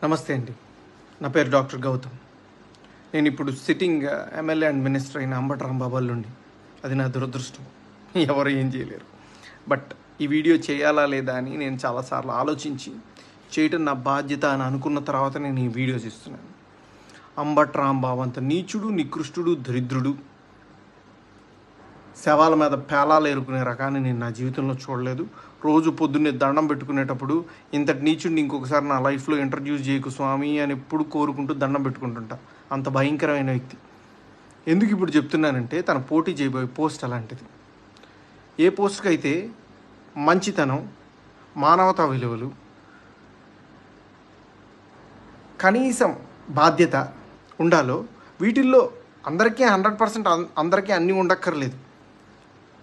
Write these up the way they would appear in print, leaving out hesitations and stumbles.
నమస్తే అండి. నా పేరు డాక్టర్ గౌతమ్. నేను ఇప్పుడు సిట్టింగ్ ఎమ్మెల్యే అండ్ మినిస్టర్ అయిన అంబటి రాంబాబు నుండి. అది నా దురదృష్టం. ఎవరు ఏం చేయలేరు. బట్ ఈ వీడియో చేయాలా లేదా అని నేను చాలాసార్లు ఆలోచించి చేయటం నా బాధ్యత అని అనుకున్న తర్వాత నేను ఈ వీడియో చేస్తున్నాను. అంబటి రాంబాబు అంత నీచుడు, నికృష్టుడు, దరిద్రుడు, శవాల మీద పేలాలు ఏరుకునే రకాన్ని నేను నా జీవితంలో చూడలేదు. రోజు పొద్దున్నే దండం పెట్టుకునేటప్పుడు ఇంతటి నీచుడిని ఇంకొకసారి నా లైఫ్లో ఇంట్రడ్యూస్ చేయకు స్వామి అని ఎప్పుడు కోరుకుంటూ దండం పెట్టుకుంటుంటా. అంత భయంకరమైన వ్యక్తి. ఎందుకు ఇప్పుడు చెప్తున్నానంటే తన పోటీ చేయబోయే పోస్ట్ అలాంటిది. ఏ పోస్ట్కి అయితే మంచితనం, మానవతా విలువలు, కనీసం బాధ్యత ఉండాలో వీటిల్లో అందరికీ 100% అందరికీ అన్నీ ఉండక్కర్లేదు.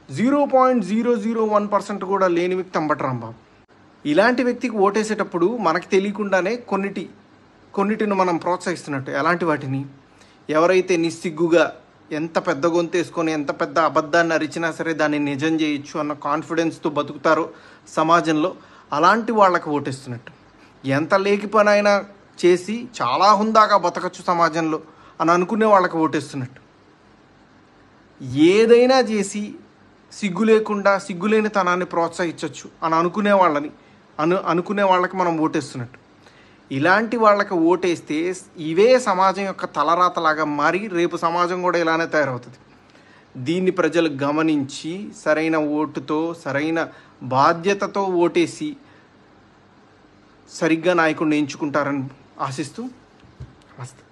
0.001% కూడా లేని వ్యక్తి అంబటి రాంబాబు. ఇలాంటి వ్యక్తికి ఓటేసేటప్పుడు మనకి తెలియకుండానే కొన్నిటిని మనం ప్రోత్సహిస్తున్నట్టు. ఎలాంటి వాటిని? ఎవరైతే నిస్సిగ్గుగా ఎంత పెద్ద గొంతేసుకొని ఎంత పెద్ద అబద్ధాన్ని అరిచినా సరే దాన్ని నిజం చేయొచ్చు అన్న కాన్ఫిడెన్స్తో బతుకుతారో సమాజంలో, అలాంటి వాళ్ళకి ఓటేస్తున్నట్టు. ఎంత లేకి పని అయినా చేసి చాలా హుందాగా బతకచ్చు సమాజంలో అని అనుకునే వాళ్ళకి ఓటేస్తున్నట్టు. ఏదైనా చేసి సిగ్గు లేకుండా సిగ్గులేని తనాన్ని ప్రోత్సహించవచ్చు అని అనుకునే వాళ్ళకి మనం ఓటేస్తున్నట్టు. ఇలాంటి వాళ్ళకి ఓటేస్తే ఇవే సమాజం యొక్క తలరాతలాగా మారి రేపు సమాజం కూడా ఇలానే తయారవుతుంది. దీన్ని ప్రజలు గమనించి సరైన ఓటుతో, సరైన బాధ్యతతో ఓటేసి సరిగ్గా నాయకుడిని ఎంచుకుంటారని ఆశిస్తూ నమస్తే.